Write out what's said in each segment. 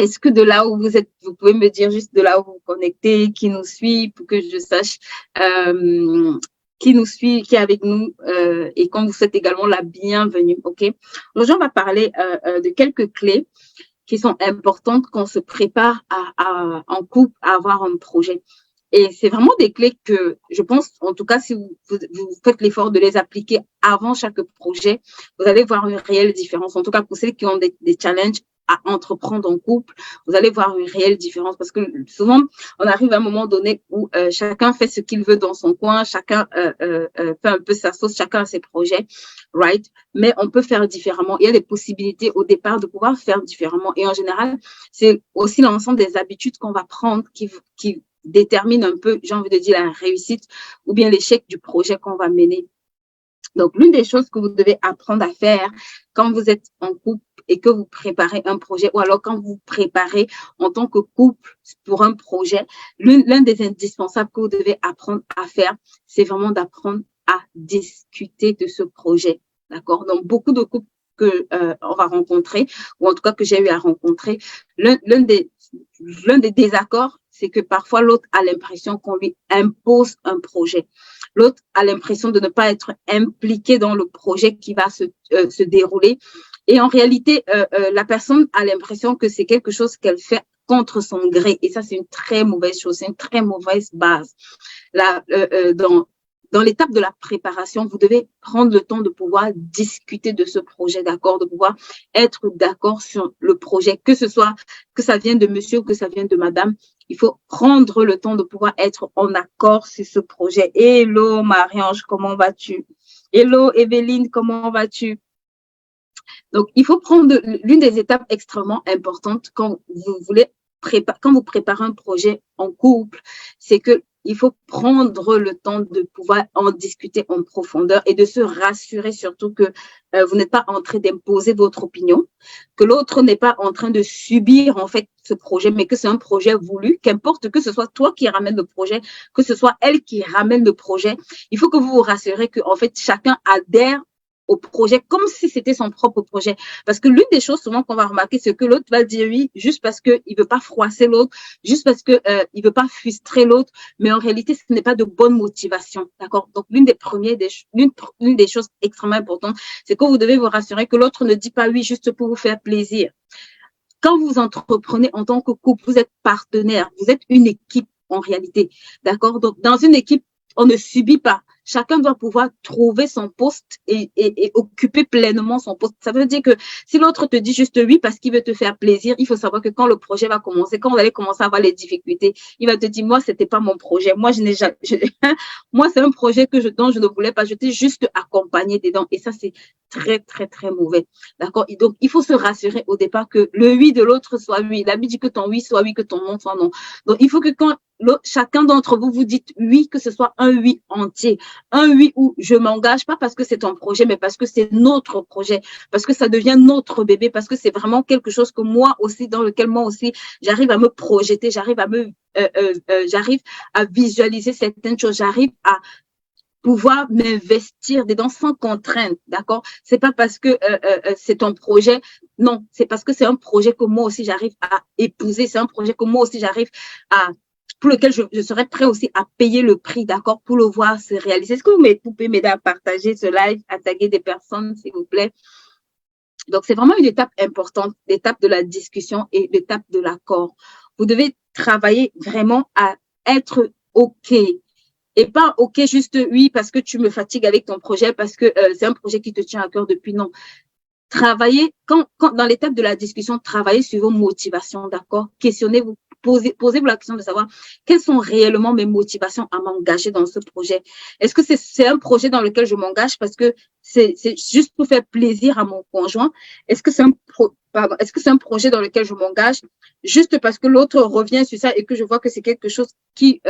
est-ce que de là où vous êtes, vous pouvez me dire juste de là où vous vous connectez, qui nous suit, pour que je sache qui nous suit, qui est avec nous, et qu'on vous souhaite également la bienvenue, ok? Aujourd'hui, on va parler de quelques clés qui sont importantes quand on se prépare en couple à avoir un projet. Et c'est vraiment des clés que je pense, en tout cas, si vous faites l'effort de les appliquer avant chaque projet, vous allez voir une réelle différence. En tout cas, pour ceux qui ont des challenges à entreprendre en couple, vous allez voir une réelle différence parce que souvent, on arrive à un moment donné où chacun fait ce qu'il veut dans son coin, chacun fait un peu sa sauce, chacun a ses projets, right? Mais on peut faire différemment. Il y a des possibilités au départ de pouvoir faire différemment. Et en général, c'est aussi l'ensemble des habitudes qu'on va prendre qui détermine un peu, j'ai envie de dire, la réussite ou bien l'échec du projet qu'on va mener. Donc, l'une des choses que vous devez apprendre à faire quand vous êtes en couple et que vous préparez un projet, ou alors quand vous préparez en tant que couple pour un projet, l'un des indispensables que vous devez apprendre à faire, c'est vraiment d'apprendre à discuter de ce projet. D'accord? Donc, beaucoup de couples que on va rencontrer, ou en tout cas que j'ai eu à rencontrer, l'un des désaccords, c'est que parfois l'autre a l'impression qu'on lui impose un projet. L'autre a l'impression de ne pas être impliqué dans le projet qui va se dérouler. Et en réalité, la personne a l'impression que c'est quelque chose qu'elle fait contre son gré. Et ça, c'est une très mauvaise chose, c'est une très mauvaise base. Là, dans l'étape de la préparation, vous devez prendre le temps de pouvoir discuter de ce projet, d'accord, de pouvoir être d'accord sur le projet, que ça vienne de monsieur ou que ça vienne de madame. Il faut prendre le temps de pouvoir être en accord sur ce projet. Hello Marie-Ange, comment vas-tu? Hello Evelyne, comment vas-tu? Donc, il faut prendre l'une des étapes extrêmement importantes quand vous préparez un projet en couple, c'est que il faut prendre le temps de pouvoir en discuter en profondeur et de se rassurer surtout que vous n'êtes pas en train d'imposer votre opinion, que l'autre n'est pas en train de subir en fait ce projet, mais que c'est un projet voulu, qu'importe que ce soit toi qui ramène le projet, que ce soit elle qui ramène le projet. Il faut que vous vous rassurez que en fait chacun adhère au projet comme si c'était son propre projet. Parce que l'une des choses souvent qu'on va remarquer, c'est que l'autre va dire oui juste parce qu'il ne veut pas froisser l'autre, juste parce qu'il ne veut pas frustrer l'autre, mais en réalité, ce n'est pas de bonne motivation. D'accord? Donc, l'une des choses extrêmement importantes, c'est que vous devez vous rassurer que l'autre ne dit pas oui juste pour vous faire plaisir. Quand vous entreprenez en tant que couple, vous êtes partenaire, vous êtes une équipe en réalité. D'accord? Donc, dans une équipe, on ne subit pas. Chacun doit pouvoir trouver son poste et occuper pleinement son poste. Ça veut dire que si l'autre te dit juste oui parce qu'il veut te faire plaisir, il faut savoir que quand le projet va commencer, quand vous allez commencer à avoir les difficultés, il va te dire, moi, c'était pas mon projet. Moi, moi, c'est un projet dont je ne voulais pas. Je t'ai juste accompagné dedans. Et ça, c'est très, très, très mauvais. D'accord? Et donc, il faut se rassurer au départ que le oui de l'autre soit oui. La vie dit que ton oui soit oui, que ton non soit non. Donc, il faut que quand chacun d'entre vous dites oui, que ce soit un oui entier. Un oui où je m'engage pas parce que c'est ton projet, mais parce que c'est notre projet, parce que ça devient notre bébé, parce que c'est vraiment quelque chose que moi aussi, dans lequel moi aussi, j'arrive à me projeter, j'arrive à visualiser certaines choses, j'arrive à pouvoir m'investir dedans sans contrainte, d'accord? C'est pas parce que c'est ton projet, non, c'est parce que c'est un projet que moi aussi j'arrive à épouser, c'est un projet que moi aussi j'arrive à pour lequel je serais prêt aussi à payer le prix, d'accord, pour le voir se réaliser. Est-ce que vous pouvez m'aider à partager ce live, à taguer des personnes, s'il vous plaît? Donc, c'est vraiment une étape importante, l'étape de la discussion et l'étape de l'accord. Vous devez travailler vraiment à être OK. Et pas OK juste oui parce que tu me fatigues avec ton projet, parce que c'est un projet qui te tient à cœur depuis non. Travaillez, quand dans l'étape de la discussion, travaillez sur vos motivations, d'accord? Questionnez-vous, posez-vous la question de savoir quelles sont réellement mes motivations à m'engager dans ce projet. Est-ce que c'est un projet dans lequel je m'engage parce que c'est juste pour faire plaisir à mon conjoint? Est-ce que c'est un projet dans lequel je m'engage juste parce que l'autre revient sur ça et que je vois que c'est quelque chose qui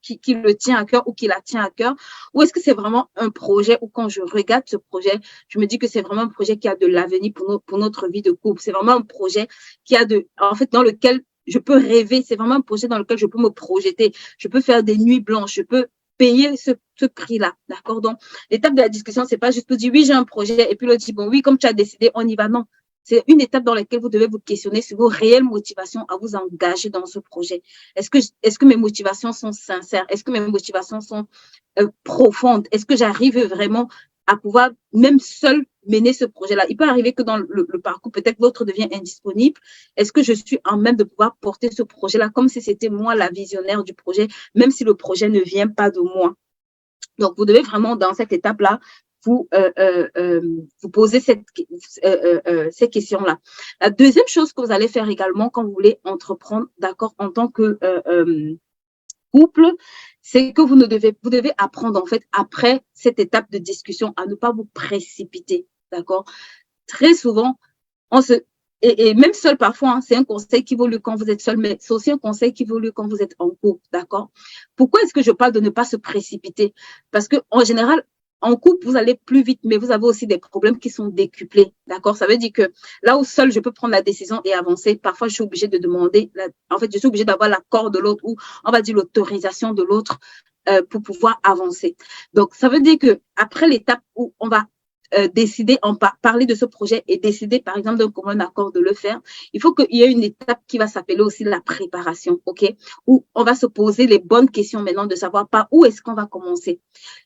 qui le tient à cœur ou qui la tient à cœur? Ou est-ce que c'est vraiment un projet où quand je regarde ce projet, je me dis que c'est vraiment un projet qui a de l'avenir pour notre vie de couple? C'est vraiment un projet qui a en fait, dans lequel je peux rêver. C'est vraiment un projet dans lequel je peux me projeter. Je peux faire des nuits blanches. Je peux payer ce prix-là. D'accord? Donc, l'étape de la discussion, c'est pas juste pour dire oui, j'ai un projet et puis l'autre dit bon, oui, comme tu as décidé, on y va. Non. C'est une étape dans laquelle vous devez vous questionner sur vos réelles motivations à vous engager dans ce projet. Est-ce que mes motivations sont sincères? Est-ce que mes motivations sont profondes? Est-ce que j'arrive vraiment à pouvoir, même seul, mener ce projet-là? Il peut arriver que dans le parcours, peut-être l'autre devient indisponible. Est-ce que je suis en même de pouvoir porter ce projet-là comme si c'était moi la visionnaire du projet, même si le projet ne vient pas de moi? Donc, vous devez vraiment, dans cette étape-là, vous, vous poser ces questions-là. La deuxième chose que vous allez faire également quand vous voulez entreprendre, d'accord, en tant que couple, c'est que vous devez apprendre, en fait, après cette étape de discussion, à ne pas vous précipiter, d'accord? Très souvent, et même seul parfois, hein, c'est un conseil qui vaut lieu quand vous êtes seul, mais c'est aussi un conseil qui vaut lieu quand vous êtes en couple, d'accord? Pourquoi est-ce que je parle de ne pas se précipiter? Parce que en général, en couple, vous allez plus vite, mais vous avez aussi des problèmes qui sont décuplés, d'accord? Ça veut dire que là où seul je peux prendre la décision et avancer, parfois je suis obligée de demander, en fait, je suis obligée d'avoir l'accord de l'autre ou on va dire l'autorisation de l'autre pour pouvoir avancer. Donc, ça veut dire que après l'étape où on va décider, parler de ce projet et décider, par exemple, d'un commun accord de le faire, il faut qu'il y ait une étape qui va s'appeler aussi la préparation, OK? Où on va se poser les bonnes questions maintenant de savoir par où est-ce qu'on va commencer.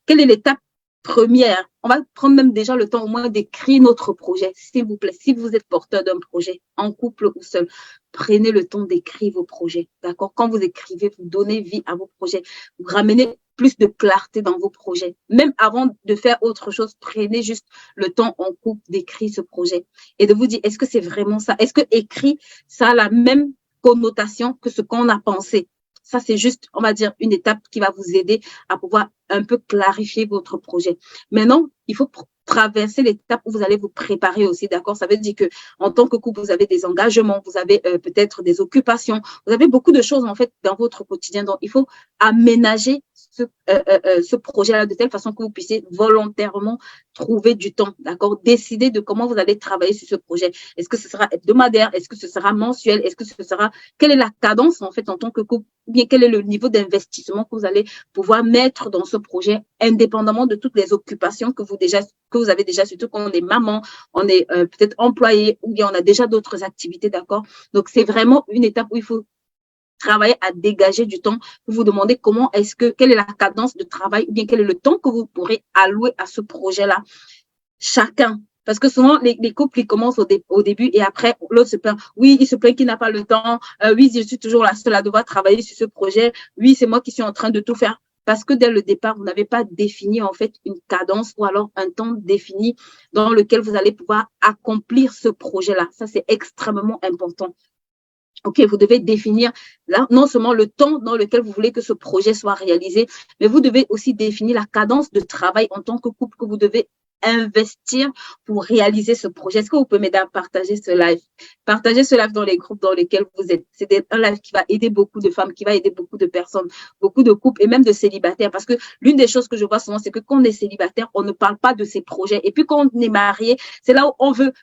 Quelle est l'étape première? On va prendre même déjà le temps au moins d'écrire notre projet, s'il vous plaît. Si vous êtes porteur d'un projet, en couple ou seul, prenez le temps d'écrire vos projets, d'accord? Quand vous écrivez, vous donnez vie à vos projets. Vous ramenez plus de clarté dans vos projets. Même avant de faire autre chose, prenez juste le temps en couple d'écrire ce projet et de vous dire, est-ce que c'est vraiment ça? Est-ce que écrit, ça a la même connotation que ce qu'on a pensé? Ça, c'est juste, on va dire, une étape qui va vous aider à pouvoir un peu clarifier votre projet. Maintenant, il faut traverser l'étape où vous allez vous préparer aussi, d'accord? Ça veut dire que en tant que couple, vous avez des engagements, vous avez peut-être des occupations, vous avez beaucoup de choses en fait dans votre quotidien. Donc, il faut aménager ce projet-là de telle façon que vous puissiez volontairement trouver du temps, d'accord? Décider de comment vous allez travailler sur ce projet. Est-ce que ce sera hebdomadaire? Est-ce que ce sera mensuel? Est-ce que ce sera… Quelle est la cadence, en fait, en tant que couple? Ou bien quel est le niveau d'investissement que vous allez pouvoir mettre dans ce projet, indépendamment de toutes les occupations que vous avez déjà, surtout quand on est maman, on est peut-être employé, ou bien on a déjà d'autres activités, d'accord? Donc, c'est vraiment une étape où il faut travailler à dégager du temps pour vous demander quelle est la cadence de travail ou bien quel est le temps que vous pourrez allouer à ce projet-là. Chacun. Parce que souvent, les couples, ils commencent au début et après, l'autre se plaint. Oui, il se plaint qu'il n'a pas le temps. Oui, je suis toujours la seule à devoir travailler sur ce projet. Oui, c'est moi qui suis en train de tout faire. Parce que dès le départ, vous n'avez pas défini en fait une cadence ou alors un temps défini dans lequel vous allez pouvoir accomplir ce projet-là. Ça, c'est extrêmement important. OK, vous devez définir là, non seulement le temps dans lequel vous voulez que ce projet soit réalisé, mais vous devez aussi définir la cadence de travail en tant que couple que vous devez investir pour réaliser ce projet. Est-ce que vous pouvez m'aider à partager ce live? Partagez ce live dans les groupes dans lesquels vous êtes. C'est un live qui va aider beaucoup de femmes, qui va aider beaucoup de personnes, beaucoup de couples et même de célibataires. Parce que l'une des choses que je vois souvent, c'est que quand on est célibataire, on ne parle pas de ses projets. Et puis quand on est marié, c'est là où on veut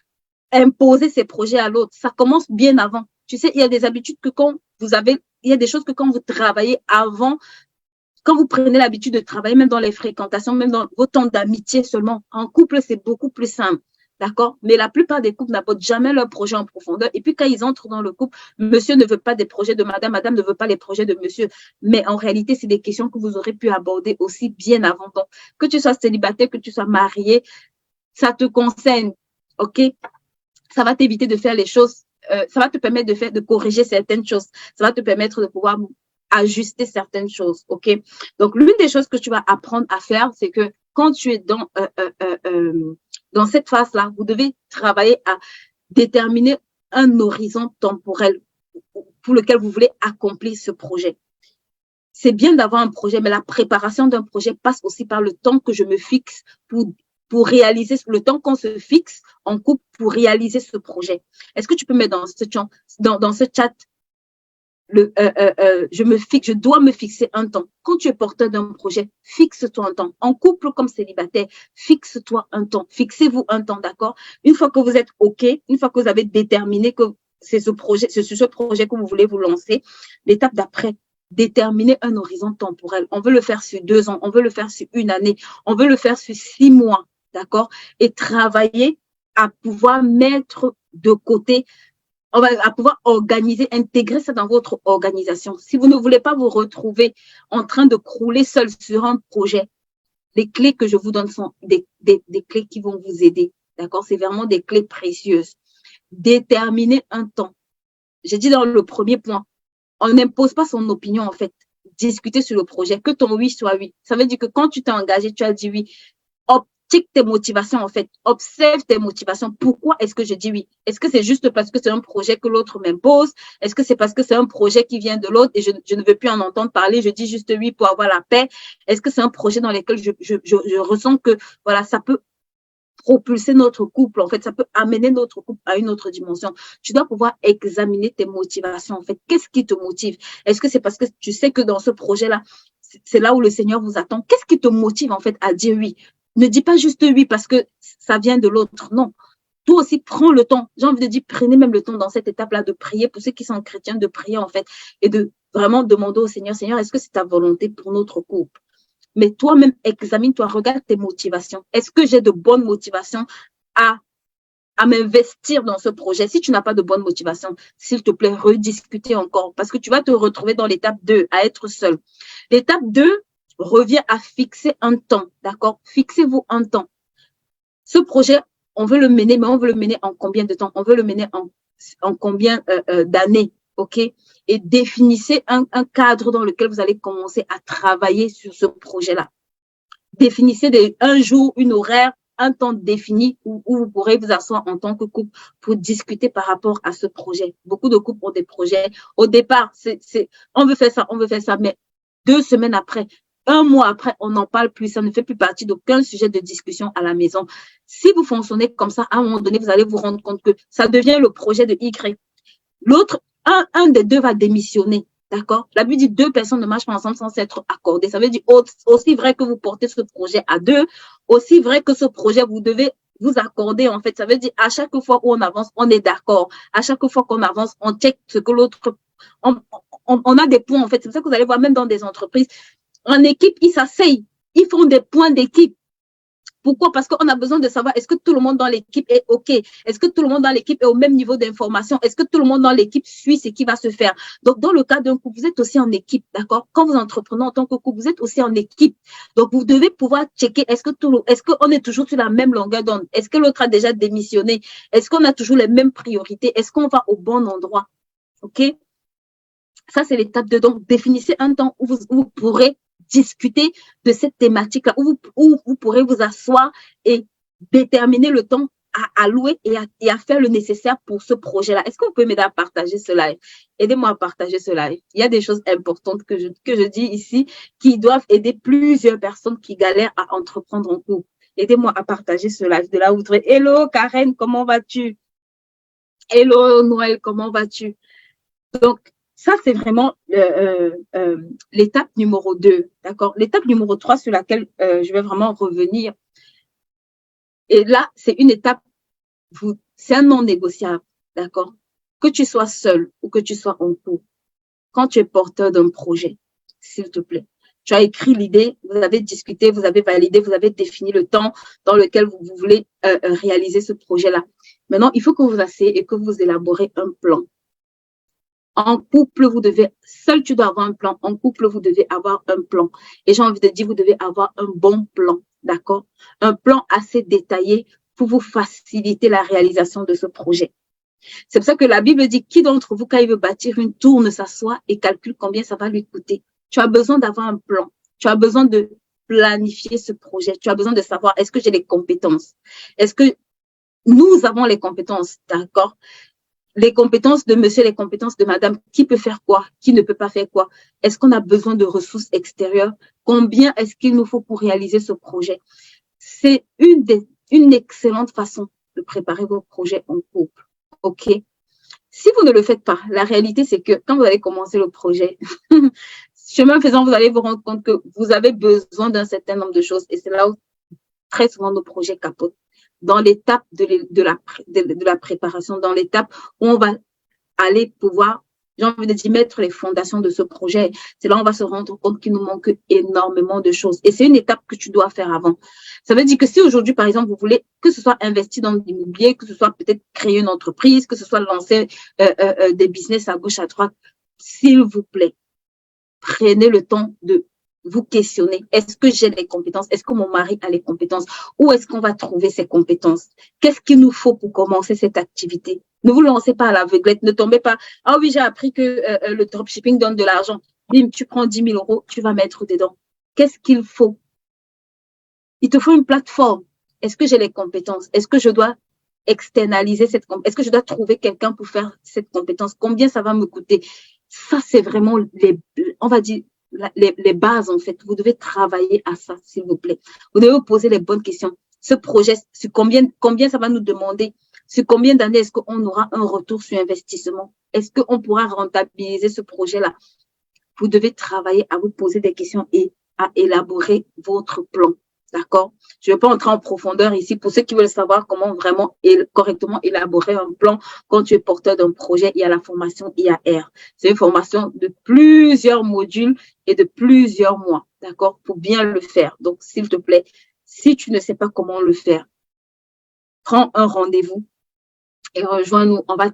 imposer ses projets à l'autre. Ça commence bien avant. Tu sais, il y a des habitudes que il y a des choses que quand vous travaillez avant, quand vous prenez l'habitude de travailler, même dans les fréquentations, même dans vos temps d'amitié seulement, en couple, c'est beaucoup plus simple. D'accord? Mais la plupart des couples n'abordent jamais leur projet en profondeur. Et puis, quand ils entrent dans le couple, monsieur ne veut pas des projets de madame, madame ne veut pas les projets de monsieur. Mais en réalité, c'est des questions que vous aurez pu aborder aussi bien avant. Donc, que tu sois célibataire, que tu sois marié, ça te concerne. OK? Ça va t'éviter de faire les choses. Ça va te permettre de corriger certaines choses. Ça va te permettre de pouvoir ajuster certaines choses, OK? Donc, l'une des choses que tu vas apprendre à faire, c'est que quand tu es dans cette phase-là, vous devez travailler à déterminer un horizon temporel pour lequel vous voulez accomplir ce projet. C'est bien d'avoir un projet, mais la préparation d'un projet passe aussi par le temps que je me fixe pour réaliser, le temps qu'on se fixe en couple pour réaliser ce projet. Est-ce que tu peux mettre dans ce chat, je dois me fixer un temps. Quand tu es porteur d'un projet, fixe-toi un temps. En couple comme célibataire, fixe-toi un temps. Fixez-vous un temps, d'accord? Une fois que vous êtes OK, une fois que vous avez déterminé que c'est ce projet que vous voulez vous lancer, l'étape d'après, déterminer un horizon temporel. On veut le faire sur 2 ans, on veut le faire sur 1 année, on veut le faire sur 6 mois, d'accord? Et travailler à pouvoir mettre de côté. On va pouvoir organiser, intégrer ça dans votre organisation. Si vous ne voulez pas vous retrouver en train de crouler seul sur un projet, les clés que je vous donne sont des clés qui vont vous aider. D'accord? C'est vraiment des clés précieuses. Déterminer un temps. J'ai dit dans le premier point, on n'impose pas son opinion, en fait. Discuter sur le projet, que ton oui soit oui. Ça veut dire que quand tu t'es engagé, tu as dit oui. Check tes motivations, en fait. Observe tes motivations. Pourquoi est-ce que je dis oui? Est-ce que c'est juste parce que c'est un projet que l'autre m'impose? Est-ce que c'est parce que c'est un projet qui vient de l'autre et je ne veux plus en entendre parler? Je dis juste oui pour avoir la paix. Est-ce que c'est un projet dans lequel je ressens que, voilà, ça peut propulser notre couple, en fait, ça peut amener notre couple à une autre dimension. Tu dois pouvoir examiner tes motivations, en fait. Qu'est-ce qui te motive? Est-ce que c'est parce que tu sais que dans ce projet-là, c'est là où le Seigneur vous attend? Qu'est-ce qui te motive, en fait, à dire oui? Ne dis pas juste oui parce que ça vient de l'autre. Non. Toi aussi, prends le temps. J'ai envie de dire, prenez même le temps dans cette étape-là de prier, pour ceux qui sont chrétiens, de prier, en fait, et de vraiment demander au Seigneur, Seigneur, est-ce que c'est ta volonté pour notre couple? Mais toi-même, examine-toi, regarde tes motivations. Est-ce que j'ai de bonnes motivations à m'investir dans ce projet? Si tu n'as pas de bonnes motivations, s'il te plaît, rediscuter encore, parce que tu vas te retrouver dans l'étape 2, à être seul. L'étape 2 revient à fixer un temps, d'accord? Fixez-vous un temps. Ce projet, on veut le mener, mais on veut le mener en combien de temps? On veut le mener en combien d'années? OK? Et définissez un cadre dans lequel vous allez commencer à travailler sur ce projet-là. Définissez un jour, une horaire, un temps défini où vous pourrez vous asseoir en tant que couple pour discuter par rapport à ce projet. Beaucoup de couples ont des projets. Au départ, on veut faire ça, mais 2 semaines après, 1 mois après, on n'en parle plus. Ça ne fait plus partie d'aucun sujet de discussion à la maison. Si vous fonctionnez comme ça, à un moment donné, vous allez vous rendre compte que ça devient le projet de Y. L'autre, un des deux va démissionner. D'accord? La Bible dit 2 personnes ne marchent pas ensemble sans s'être accordées. Ça veut dire aussi vrai que vous portez ce projet à 2, aussi vrai que ce projet, vous devez vous accorder, en fait. Ça veut dire à chaque fois où on avance, on est d'accord. À chaque fois qu'on avance, on check ce que l'autre... On a des points, en fait. C'est pour ça que vous allez voir, même dans des entreprises, en équipe, ils s'asseyent. Ils font des points d'équipe. Pourquoi? Parce qu'on a besoin de savoir, est-ce que tout le monde dans l'équipe est OK? Est-ce que tout le monde dans l'équipe est au même niveau d'information? Est-ce que tout le monde dans l'équipe suit ce qui va se faire? Donc, dans le cas d'un couple, vous êtes aussi en équipe, d'accord? Quand vous entreprenez en tant que couple, vous êtes aussi en équipe. Donc, vous devez pouvoir checker, est-ce qu'on est toujours sur la même longueur d'onde? Est-ce que l'autre a déjà démissionné? Est-ce qu'on a toujours les mêmes priorités? Est-ce qu'on va au bon endroit? OK? Ça, c'est l'étape 2. Donc, définissez un temps où vous pourrez discuter de cette thématique-là, où vous pourrez vous asseoir et déterminer le temps à allouer et à faire le nécessaire pour ce projet-là. Est-ce que vous pouvez m'aider à partager ce live? Aidez-moi à partager ce live. Il y a des choses importantes que je dis ici qui doivent aider plusieurs personnes qui galèrent à entreprendre en couple. Aidez-moi à partager ce live de là où vous trouvez. Hello Karen, comment vas-tu? Hello Noël, comment vas-tu? Donc, ça, c'est vraiment l'étape numéro 2, d'accord? L'étape numéro 3 sur laquelle je vais vraiment revenir. Et là, c'est une étape, c'est un non négociable, d'accord? Que tu sois seul ou que tu sois en couple, quand tu es porteur d'un projet, s'il te plaît, tu as écrit l'idée, vous avez discuté, vous avez validé, vous avez défini le temps dans lequel vous voulez réaliser ce projet-là. Maintenant, il faut que vous asseyez et que vous élaborez un plan. En couple, seul tu dois avoir un plan. En couple, vous devez avoir un plan. Et j'ai envie de dire, vous devez avoir un bon plan, d'accord? Un plan assez détaillé pour vous faciliter la réalisation de ce projet. C'est pour ça que la Bible dit, qui d'entre vous, quand il veut bâtir une tour, ne s'assoit et calcule combien ça va lui coûter. Tu as besoin d'avoir un plan. Tu as besoin de planifier ce projet. Tu as besoin de savoir, est-ce que j'ai les compétences? Est-ce que nous avons les compétences, d'accord? Les compétences de monsieur, les compétences de madame, qui peut faire quoi, qui ne peut pas faire quoi? Est-ce qu'on a besoin de ressources extérieures? Combien est-ce qu'il nous faut pour réaliser ce projet? C'est une excellente façon de préparer vos projets en couple. OK? Si vous ne le faites pas, la réalité, c'est que quand vous allez commencer le projet, chemin faisant, vous allez vous rendre compte que vous avez besoin d'un certain nombre de choses. Et c'est là où très souvent nos projets capotent. Dans l'étape de la préparation, dans l'étape où on va aller pouvoir j'ai envie de dire, mettre les fondations de ce projet. C'est là où on va se rendre compte qu'il nous manque énormément de choses. Et c'est une étape que tu dois faire avant. Ça veut dire que si aujourd'hui, par exemple, vous voulez que ce soit investir dans l'immobilier, que ce soit peut-être créer une entreprise, que ce soit lancer des business à gauche, à droite, s'il vous plaît, prenez le temps de vous questionner. Est-ce que j'ai les compétences? Est-ce que mon mari a les compétences? Où est-ce qu'on va trouver ces compétences? Qu'est-ce qu'il nous faut pour commencer cette activité? Ne vous lancez pas à l'aveuglette. Ne tombez pas. Ah oui, j'ai appris que le dropshipping donne de l'argent. Bim, tu prends 10 000 euros, tu vas mettre dedans. Qu'est-ce qu'il faut? Il te faut une plateforme. Est-ce que j'ai les compétences? Est-ce que je dois externaliser cette compétence? Est-ce que je dois trouver quelqu'un pour faire cette compétence? Combien ça va me coûter? Ça, c'est vraiment on va dire, les bases, en fait. Vous devez travailler à ça, s'il vous plaît. Vous devez vous poser les bonnes questions. Ce projet, sur combien ça va nous demander? Sur combien d'années est-ce qu'on aura un retour sur investissement? Est-ce qu'on pourra rentabiliser ce projet-là? Vous devez travailler à vous poser des questions et à élaborer votre plan. D'accord? Je ne vais pas entrer en profondeur ici. Pour ceux qui veulent savoir comment vraiment correctement élaborer un plan quand tu es porteur d'un projet, il y a la formation IAR. C'est une formation de plusieurs modules et de plusieurs mois. D'accord? Pour bien le faire. Donc, s'il te plaît, si tu ne sais pas comment le faire, prends un rendez-vous et rejoins-nous. On va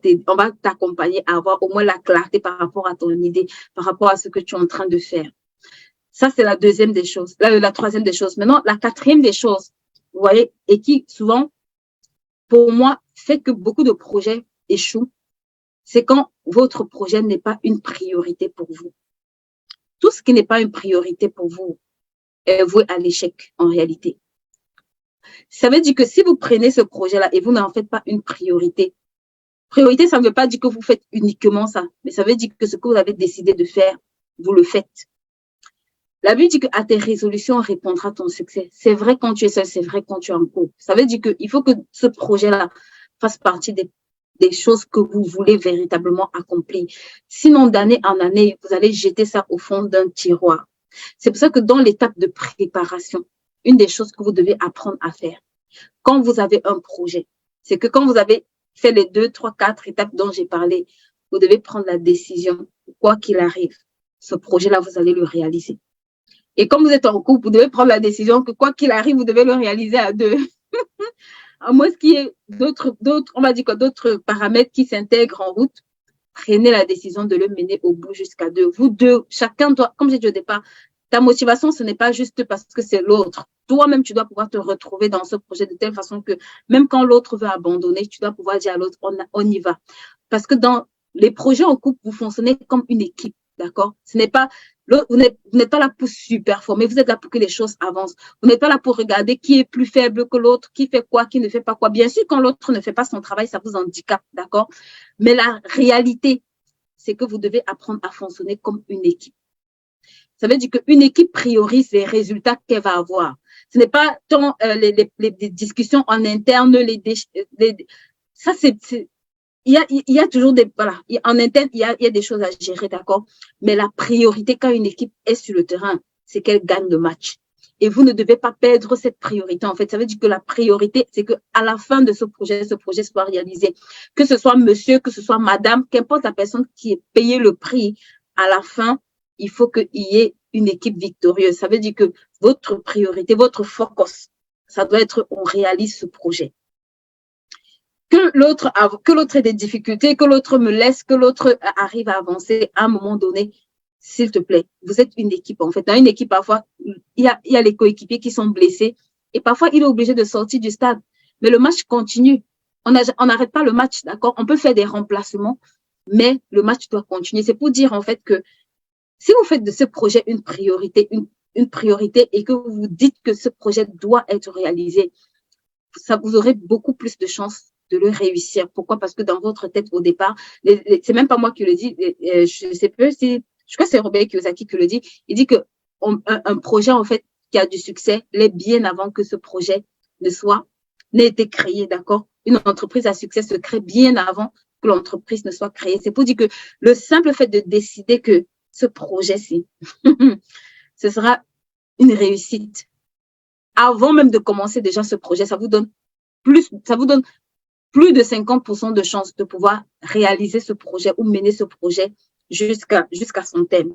t'accompagner à avoir au moins la clarté par rapport à ton idée, par rapport à ce que tu es en train de faire. Ça, c'est la deuxième des choses. La troisième des choses. Maintenant, la quatrième des choses, vous voyez, et qui souvent, pour moi, fait que beaucoup de projets échouent, c'est quand votre projet n'est pas une priorité pour vous. Tout ce qui n'est pas une priorité pour vous est voué à l'échec en réalité. Ça veut dire que si vous prenez ce projet-là et vous n'en faites pas une priorité, priorité, ça ne veut pas dire que vous faites uniquement ça, mais ça veut dire que ce que vous avez décidé de faire, vous le faites. La Bible dit qu'à tes résolutions répondra ton succès. C'est vrai quand tu es seul, c'est vrai quand tu es en couple. Ça veut dire qu'il faut que ce projet-là fasse partie des choses que vous voulez véritablement accomplir. Sinon, d'année en année, vous allez jeter ça au fond d'un tiroir. C'est pour ça que dans l'étape de préparation, une des choses que vous devez apprendre à faire, quand vous avez un projet, c'est que quand vous avez fait les 2, 3, 4 étapes dont j'ai parlé, vous devez prendre la décision, quoi qu'il arrive, ce projet-là, vous allez le réaliser. Et comme vous êtes en couple, vous devez prendre la décision que quoi qu'il arrive, vous devez le réaliser à deux. À moins qu'il y ait on va dire quoi, d'autres paramètres qui s'intègrent en route, prenez la décision de le mener au bout jusqu'à deux. Vous deux, chacun doit, comme j'ai dit au départ, ta motivation, ce n'est pas juste parce que c'est l'autre. Toi-même, tu dois pouvoir te retrouver dans ce projet de telle façon que même quand l'autre veut abandonner, tu dois pouvoir dire à l'autre, on y va. Parce que dans les projets en couple, vous fonctionnez comme une équipe, d'accord? Ce n'est pas vous n'êtes pas là pour superformer, vous êtes là pour que les choses avancent. Vous n'êtes pas là pour regarder qui est plus faible que l'autre, qui fait quoi, qui ne fait pas quoi. Bien sûr, quand l'autre ne fait pas son travail, ça vous handicape, d'accord? Mais la réalité, c'est que vous devez apprendre à fonctionner comme une équipe. Ça veut dire qu'une équipe priorise les résultats qu'elle va avoir. Ce n'est pas tant les discussions en interne, ça c'est il y a toujours en interne, il y a des choses à gérer, d'accord? Mais la priorité quand une équipe est sur le terrain, c'est qu'elle gagne le match. Et vous ne devez pas perdre cette priorité. En fait, ça veut dire que la priorité, c'est que à la fin de ce projet soit réalisé. Que ce soit monsieur, que ce soit madame, qu'importe la personne qui est payée le prix, à la fin, il faut qu'il y ait une équipe victorieuse. Ça veut dire que votre priorité, votre focus, ça doit être on réalise ce projet. Que l'autre ait des difficultés, que l'autre me laisse, que l'autre arrive à avancer à un moment donné, s'il te plaît, vous êtes une équipe. En fait, dans une équipe, parfois, il y a les coéquipiers qui sont blessés et parfois, il est obligé de sortir du stade. Mais le match continue. On n'arrête pas le match, d'accord? On peut faire des remplacements, mais le match doit continuer. C'est pour dire, en fait, que si vous faites de ce projet une priorité, une priorité et que vous dites que ce projet doit être réalisé, ça vous aurez beaucoup plus de chances de le réussir. Pourquoi? Parce que dans votre tête, au départ, c'est même pas moi qui le dis, je sais pas si, je crois que c'est Robert Kiyosaki qui le dit, il dit que un projet, en fait, qui a du succès, l'est bien avant que ce projet n'ait été créé, d'accord? Une entreprise à succès se crée bien avant que l'entreprise ne soit créée. C'est pour dire que le simple fait de décider que ce projet-ci, ce sera une réussite. Avant même de commencer déjà ce projet, ça vous donne plus de 50% de chances de pouvoir réaliser ce projet ou mener ce projet jusqu'à son thème.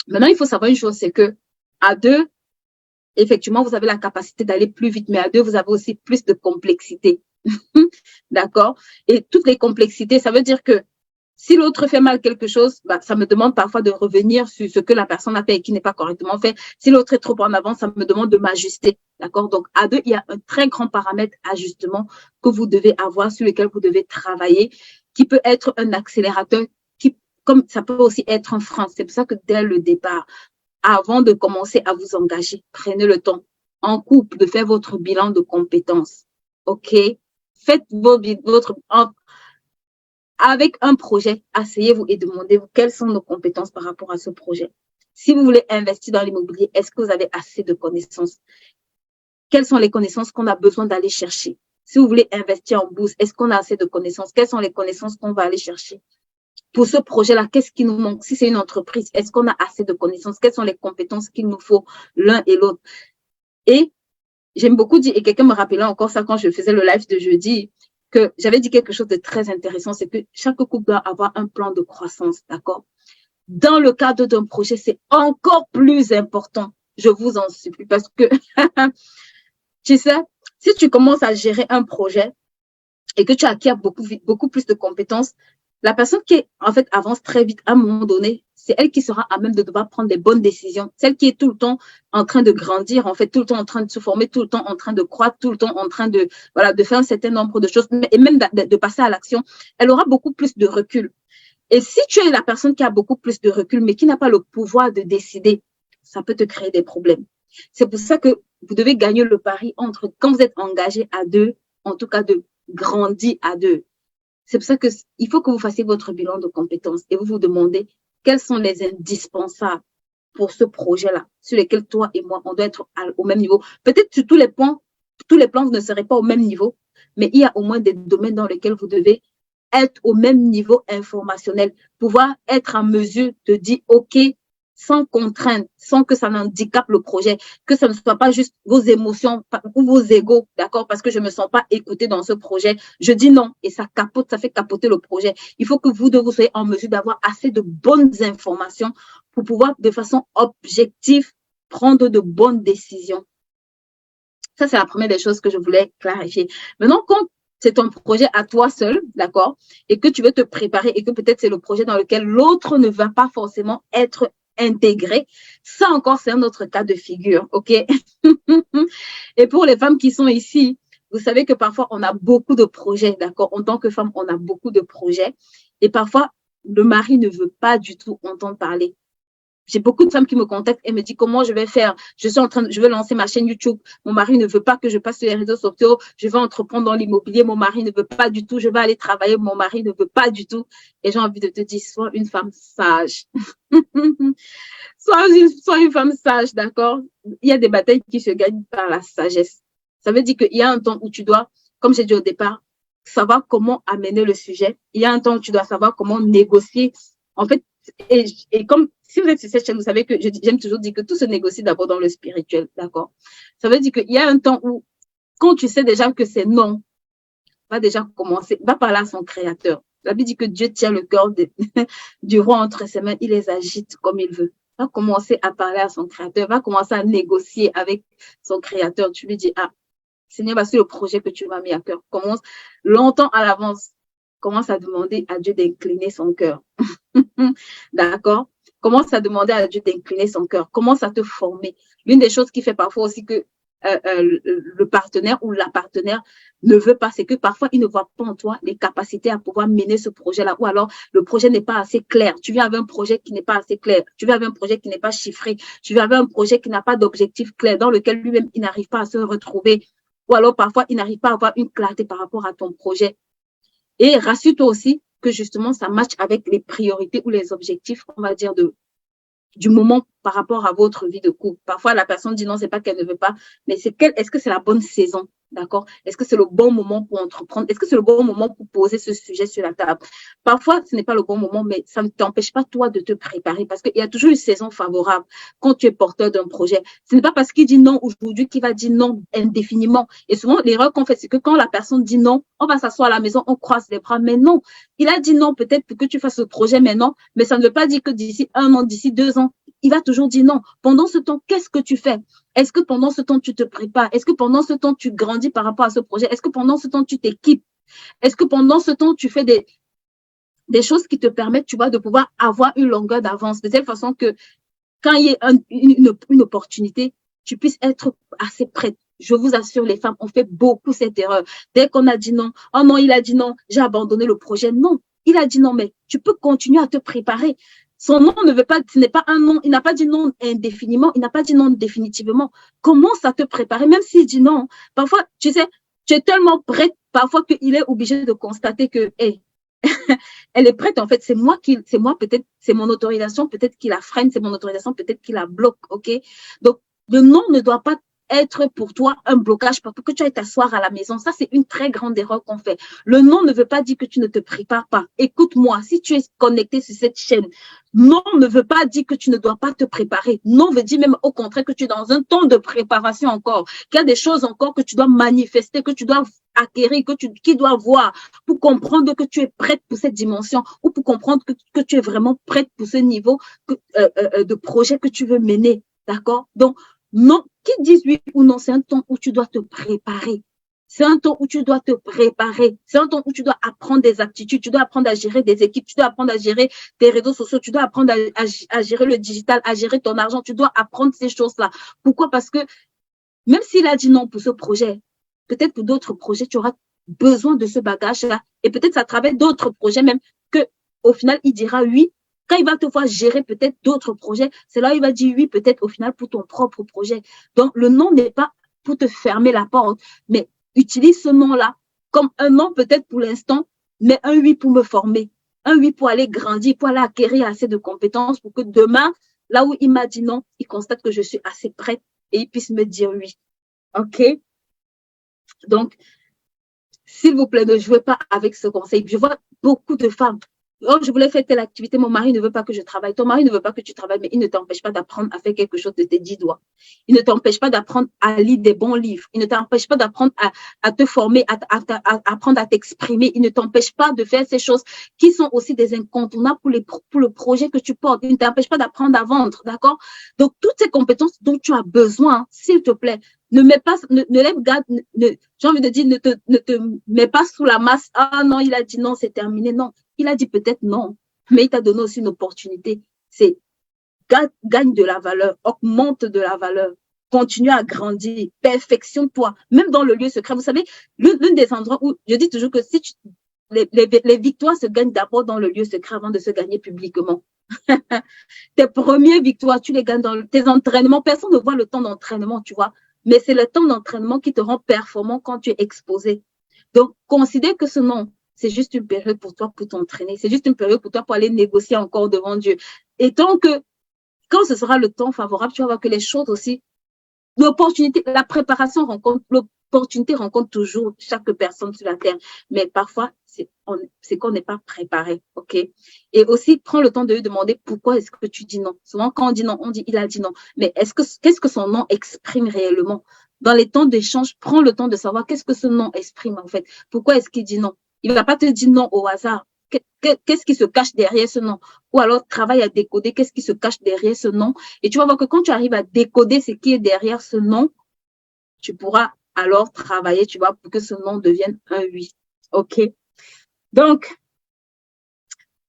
Maintenant, il faut savoir une chose, c'est que à deux, effectivement, vous avez la capacité d'aller plus vite, mais à deux, vous avez aussi plus de complexité. D'accord? Et toutes les complexités, ça veut dire que si l'autre fait mal quelque chose, bah, ça me demande parfois de revenir sur ce que la personne a fait et qui n'est pas correctement fait. Si l'autre est trop en avant, ça me demande de m'ajuster. D'accord? Donc, à deux, il y a un très grand paramètre ajustement que vous devez avoir, sur lequel vous devez travailler, qui peut être un accélérateur, comme ça peut aussi être un frein. C'est pour ça que dès le départ, avant de commencer à vous engager, prenez le temps en couple de faire votre bilan de compétences. OK? Faites avec un projet, asseyez-vous et demandez-vous quelles sont nos compétences par rapport à ce projet. Si vous voulez investir dans l'immobilier, est-ce que vous avez assez de connaissances? Quelles sont les connaissances qu'on a besoin d'aller chercher? Si vous voulez investir en bourse, est-ce qu'on a assez de connaissances? Quelles sont les connaissances qu'on va aller chercher? Pour ce projet-là, qu'est-ce qui nous manque? Si c'est une entreprise, est-ce qu'on a assez de connaissances? Quelles sont les compétences qu'il nous faut l'un et l'autre? Et j'aime beaucoup dire, et quelqu'un me rappelait encore ça quand je faisais le live de jeudi, que j'avais dit quelque chose de très intéressant, c'est que chaque couple doit avoir un plan de croissance, d'accord? Dans le cadre d'un projet, c'est encore plus important. Je vous en supplie, parce que, tu sais, si tu commences à gérer un projet et que tu acquiers beaucoup plus de compétences, la personne qui, en fait, avance très vite à un moment donné, c'est elle qui sera à même de devoir prendre des bonnes décisions. Celle qui est tout le temps en train de grandir, en fait, tout le temps en train de se former, tout le temps en train de croître, tout le temps en train de, voilà, de faire un certain nombre de choses et même de passer à l'action, elle aura beaucoup plus de recul. Et si tu es la personne qui a beaucoup plus de recul, mais qui n'a pas le pouvoir de décider, ça peut te créer des problèmes. C'est pour ça que vous devez gagner le pari entre, quand vous êtes engagé à deux, en tout cas de grandir à deux. C'est pour ça que il faut que vous fassiez votre bilan de compétences et vous vous demandez quels sont les indispensables pour ce projet-là, sur lesquels toi et moi, on doit être au même niveau. Peut-être sur tous les plans, vous ne serez pas au même niveau, mais il y a au moins des domaines dans lesquels vous devez être au même niveau informationnel, pouvoir être en mesure de dire, OK, sans contrainte, sans que ça n'handicape le projet, que ce ne soit pas juste vos émotions ou vos égos, d'accord, parce que je ne me sens pas écoutée dans ce projet. Je dis non et ça capote, ça fait capoter le projet. Il faut que vous soyez en mesure d'avoir assez de bonnes informations pour pouvoir, de façon objective, prendre de bonnes décisions. Ça, c'est la première des choses que je voulais clarifier. Maintenant, quand c'est ton projet à toi seul, d'accord, et que tu veux te préparer et que peut-être c'est le projet dans lequel l'autre ne va pas forcément être intégré, ça encore, c'est un autre cas de figure, ok? Et pour les femmes qui sont ici, vous savez que parfois, on a beaucoup de projets, d'accord? En tant que femme, on a beaucoup de projets et parfois, le mari ne veut pas du tout entendre parler. J'ai beaucoup de femmes qui me contactent et me disent comment je vais faire. Je veux lancer ma chaîne YouTube. Mon mari ne veut pas que je passe sur les réseaux sociaux. Je veux entreprendre dans l'immobilier. Mon mari ne veut pas du tout. Je vais aller travailler. Mon mari ne veut pas du tout. Et j'ai envie de te dire, sois une femme sage. sois une femme sage, d'accord? Il y a des batailles qui se gagnent par la sagesse. Ça veut dire qu'il y a un temps où tu dois, comme j'ai dit au départ, savoir comment amener le sujet. Il y a un temps où tu dois savoir comment négocier. En fait, et comme si vous êtes sur cette chaîne, vous savez que j'aime toujours dire que tout se négocie d'abord dans le spirituel, d'accord? Ça veut dire qu'il y a un temps où, quand tu sais déjà que c'est non, va déjà commencer, va parler à son créateur. La Bible dit que Dieu tient le cœur du roi entre ses mains, il les agite comme il veut. Va commencer à parler à son créateur, va commencer à négocier avec son créateur. Tu lui dis, ah, Seigneur, voici le projet que tu m'as mis à cœur. Commence longtemps à l'avance. Commence à demander à Dieu d'incliner son cœur. D'accord? Commence à demander à Dieu d'incliner son cœur. Commence à te former. L'une des choses qui fait parfois aussi que le partenaire ou la partenaire ne veut pas, c'est que parfois il ne voit pas en toi les capacités à pouvoir mener ce projet-là, ou alors le projet n'est pas assez clair. Tu viens avec un projet qui n'est pas assez clair. Tu viens avec un projet qui n'est pas chiffré. Tu viens avec un projet qui n'a pas d'objectif clair, dans lequel lui-même il n'arrive pas à se retrouver, ou alors parfois il n'arrive pas à avoir une clarté par rapport à ton projet. Et rassure-toi aussi que justement, ça matche avec les priorités ou les objectifs, on va dire, du moment par rapport à votre vie de couple. Parfois, la personne dit non, c'est pas qu'elle ne veut pas, mais est-ce que c'est la bonne saison? D'accord? Est-ce que c'est le bon moment pour entreprendre? Est-ce que c'est le bon moment pour poser ce sujet sur la table? Parfois, ce n'est pas le bon moment, mais ça ne t'empêche pas, toi, de te préparer parce qu'il y a toujours une saison favorable quand tu es porteur d'un projet. Ce n'est pas parce qu'il dit non aujourd'hui qu'il va dire non indéfiniment. Et souvent, l'erreur qu'on fait, c'est que quand la personne dit non, on va s'asseoir à la maison, on croise les bras. Mais non, il a dit non peut-être pour que tu fasses le projet maintenant, mais ça ne veut pas dire que d'ici 1 an, d'ici 2 ans, il va toujours dire non. Pendant ce temps, qu'est-ce que tu fais? Est-ce que pendant ce temps, tu te prépares? Est-ce que pendant ce temps, tu grandis par rapport à ce projet? Est-ce que pendant ce temps, tu t'équipes? Est-ce que pendant ce temps, tu fais des choses qui te permettent, tu vois, de pouvoir avoir une longueur d'avance, de telle façon que quand il y a une opportunité, tu puisses être assez prête. Je vous assure, les femmes ont fait beaucoup cette erreur. Dès qu'on a dit non, oh non, il a dit non, j'ai abandonné le projet. Non, il a dit non, mais tu peux continuer à te préparer. Son non ne veut pas, ce n'est pas un non, il n'a pas dit non indéfiniment, il n'a pas dit non définitivement. Commence à te préparer, même s'il dit non. Parfois, tu sais, tu es tellement prête, parfois qu'il est obligé de constater que, hey, elle est prête, en fait, c'est moi peut-être, c'est mon autorisation, peut-être qui la freine, c'est mon autorisation, peut-être qui la bloque, ok? Donc, le non ne doit pas être pour toi un blocage pour que tu ailles t'asseoir à la maison. Ça, c'est une très grande erreur qu'on fait. Le non ne veut pas dire que tu ne te prépares pas. Écoute-moi, si tu es connecté sur cette chaîne, non ne veut pas dire que tu ne dois pas te préparer. Non veut dire même au contraire que tu es dans un temps de préparation encore, qu'il y a des choses encore que tu dois manifester, que tu dois acquérir, qui dois voir pour comprendre que tu es prête pour cette dimension ou pour comprendre que tu es vraiment prête pour ce niveau de projet que tu veux mener. D'accord? Donc, non, qu'ils disent oui ou non, c'est un temps où tu dois te préparer. C'est un temps où tu dois te préparer. C'est un temps où tu dois apprendre des aptitudes. Tu dois apprendre à gérer des équipes. Tu dois apprendre à gérer tes réseaux sociaux. Tu dois apprendre à gérer le digital, à gérer ton argent. Tu dois apprendre ces choses-là. Pourquoi? Parce que même s'il a dit non pour ce projet, peut-être pour d'autres projets, tu auras besoin de ce bagage-là. Et peut-être c'est à travers d'autres projets même que, au final, il dira oui. Quand il va te voir gérer peut-être d'autres projets, c'est là où il va dire oui, peut-être au final pour ton propre projet. Donc, le non n'est pas pour te fermer la porte, mais utilise ce non-là comme un non peut-être pour l'instant, mais un oui pour me former, un oui pour aller grandir, pour aller acquérir assez de compétences pour que demain, là où il m'a dit non, il constate que je suis assez prête et il puisse me dire oui. OK? Donc, s'il vous plaît, ne jouez pas avec ce conseil. Je vois beaucoup de femmes. Oh, je voulais faire telle activité, mon mari ne veut pas que je travaille. Ton mari ne veut pas que tu travailles, mais il ne t'empêche pas d'apprendre à faire quelque chose de tes 10 doigts. Il ne t'empêche pas d'apprendre à lire des bons livres. Il ne t'empêche pas d'apprendre à te former, à apprendre à t'exprimer. Il ne t'empêche pas de faire ces choses qui sont aussi des incontournables pour le projet que tu portes. Il ne t'empêche pas d'apprendre à vendre, d'accord? Donc, toutes ces compétences dont tu as besoin, s'il te plaît, ne mets pas, ne lève garde, j'ai envie de dire, ne te mets pas sous la masse. Ah non, il a dit non, c'est terminé. Non, il a dit peut-être non, mais il t'a donné aussi une opportunité. C'est gagne de la valeur, augmente de la valeur, continue à grandir, perfectionne-toi, même dans le lieu secret. Vous savez, l'un des endroits où je dis toujours que si les victoires se gagnent d'abord dans le lieu secret avant de se gagner publiquement. Tes premières victoires, tu les gagnes dans tes entraînements. Personne ne voit le temps d'entraînement, tu vois. Mais c'est le temps d'entraînement qui te rend performant quand tu es exposé. Donc, considère que ce nom, c'est juste une période pour toi pour t'entraîner. C'est juste une période pour toi pour aller négocier encore devant Dieu. Et tant que, quand ce sera le temps favorable, tu vas voir que les choses aussi, l'opportunité, la préparation rencontre, l'opportunité rencontre toujours chaque personne sur la terre. Mais parfois, c'est qu'on n'est pas préparé, ok? Et aussi, prends le temps de lui demander pourquoi est-ce que tu dis non. Souvent, quand on dit non, on dit il a dit non. Mais qu'est-ce que son nom exprime réellement? Dans les temps d'échange, prends le temps de savoir qu'est-ce que ce nom exprime en fait. Pourquoi est-ce qu'il dit non? Il ne va pas te dire non au hasard. Qu'est-ce qui se cache derrière ce nom? Ou alors, travaille à décoder qu'est-ce qui se cache derrière ce nom. Et tu vas voir que quand tu arrives à décoder ce qui est derrière ce nom, tu pourras alors travailler, tu vois, pour que ce nom devienne un oui. OK? Donc,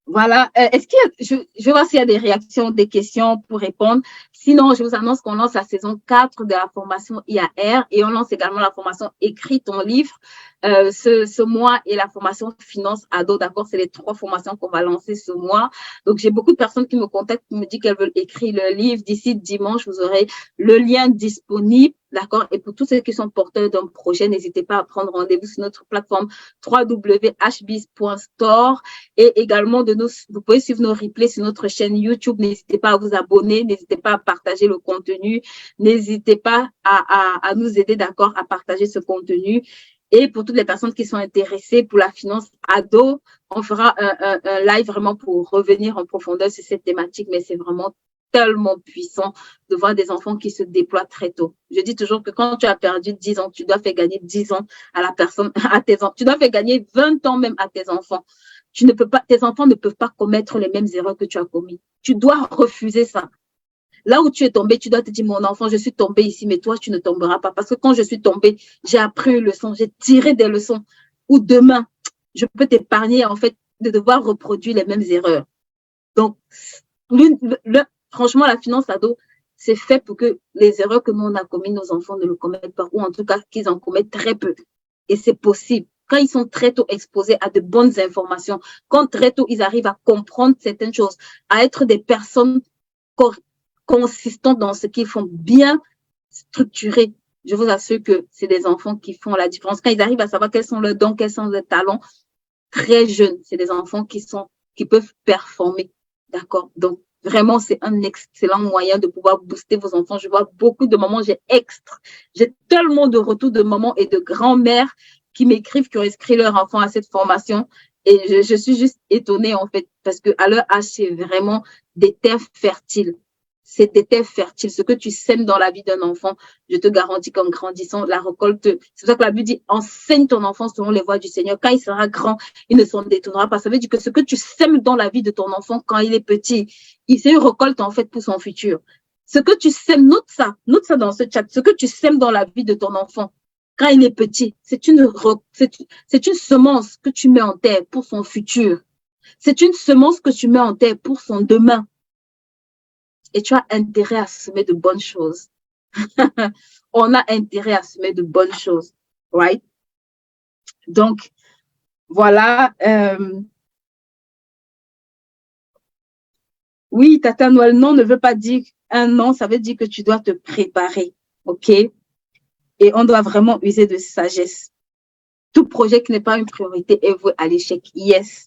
voilà. Est-ce qu'il y a, je vais voir s'il y a des réactions, des questions pour répondre. Sinon, je vous annonce qu'on lance la saison 4 de la formation IAR et on lance également la formation Écris ton livre. ce mois et la formation finance ado, d'accord? C'est les 3 formations qu'on va lancer ce mois. Donc, j'ai beaucoup de personnes qui me contactent, qui me disent qu'elles veulent écrire le livre. D'ici dimanche, vous aurez le lien disponible, d'accord? Et pour tous ceux qui sont porteurs d'un projet, n'hésitez pas à prendre rendez-vous sur notre plateforme www.hbiz.store et également vous pouvez suivre nos replays sur notre chaîne YouTube. N'hésitez pas à vous abonner, n'hésitez pas à partager le contenu, n'hésitez pas à nous aider, d'accord, à partager ce contenu. Et pour toutes les personnes qui sont intéressées pour la finance ado, on fera un live vraiment pour revenir en profondeur sur cette thématique, mais c'est vraiment tellement puissant de voir des enfants qui se déploient très tôt. Je dis toujours que quand tu as perdu 10 ans, tu dois faire gagner 10 ans à la personne, à tes enfants. Tu dois faire gagner 20 ans même à tes enfants. Tu ne peux pas, tes enfants ne peuvent pas commettre les mêmes erreurs que tu as commis. Tu dois refuser ça. Là où tu es tombé, tu dois te dire, mon enfant, je suis tombé ici, mais toi, tu ne tomberas pas. Parce que quand je suis tombée, j'ai appris une leçon, j'ai tiré des leçons. Ou demain, je peux t'épargner, en fait, de devoir reproduire les mêmes erreurs. Donc, franchement, la finance ado, c'est fait pour que les erreurs que nous, on a commises, nos enfants ne le commettent pas, ou en tout cas, qu'ils en commettent très peu. Et c'est possible. Quand ils sont très tôt exposés à de bonnes informations, quand très tôt, ils arrivent à comprendre certaines choses, à être des personnes consistants dans ce qu'ils font, bien structurés, je vous assure que c'est des enfants qui font la différence. Quand ils arrivent à savoir quels sont leurs dons, quels sont leurs talents, très jeunes, c'est des enfants qui peuvent performer. D'accord? Donc, vraiment, c'est un excellent moyen de pouvoir booster vos enfants. Je vois beaucoup de mamans, j'ai tellement de retours de mamans et de grands-mères qui m'écrivent, qui ont inscrit leur enfant à cette formation. Et je suis juste étonnée, en fait, parce que à leur âge, c'est vraiment des terres fertiles. C'est des terres fertiles. Ce que tu sèmes dans la vie d'un enfant, je te garantis qu'en grandissant, la récolte, c'est pour ça que la Bible dit, enseigne ton enfant selon les voies du Seigneur. Quand il sera grand, il ne s'en détournera pas. Ça veut dire que ce que tu sèmes dans la vie de ton enfant quand il est petit, c'est une récolte en fait pour son futur. Ce que tu sèmes, note ça dans ce chat. Ce que tu sèmes dans la vie de ton enfant quand il est petit, c'est une semence que tu mets en terre pour son futur. C'est une semence que tu mets en terre pour son demain. Et tu as intérêt à semer de bonnes choses. On a intérêt à semer de bonnes choses. Right? Donc, voilà. Oui, Tata Noël, non ne veut pas dire un non, ça veut dire que tu dois te préparer. OK? Et on doit vraiment user de sagesse. Tout projet qui n'est pas une priorité est voué à l'échec. Yes.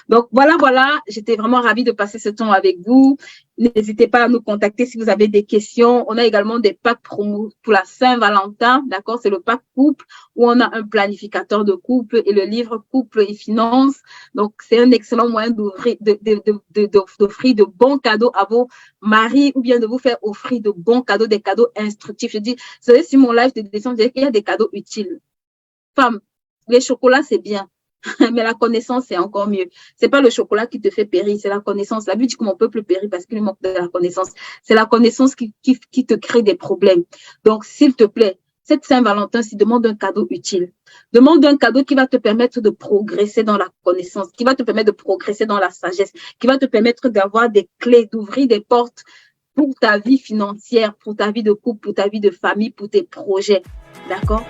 Donc, voilà. J'étais vraiment ravie de passer ce temps avec vous. N'hésitez pas à nous contacter si vous avez des questions. On a également des packs promo pour la Saint-Valentin. D'accord? C'est le pack couple où on a un planificateur de couple et le livre Couple et Finances. Donc, c'est un excellent moyen d'offrir de bons cadeaux à vos maris ou bien de vous faire offrir de bons cadeaux, des cadeaux instructifs. Je dis, vous savez, sur mon live de décembre, je dis qu'il y a des cadeaux utiles. Femmes, les chocolats, c'est bien. Mais la connaissance, c'est encore mieux. C'est pas le chocolat qui te fait périr, c'est la connaissance. La Bible dit que mon peuple périt parce qu'il manque de la connaissance. C'est la connaissance qui te crée des problèmes. Donc, s'il te plaît, cette Saint-Valentin, si demande un cadeau utile. Demande un cadeau qui va te permettre de progresser dans la connaissance, qui va te permettre de progresser dans la sagesse, qui va te permettre d'avoir des clés, d'ouvrir des portes pour ta vie financière, pour ta vie de couple, pour ta vie de famille, pour tes projets. D'accord?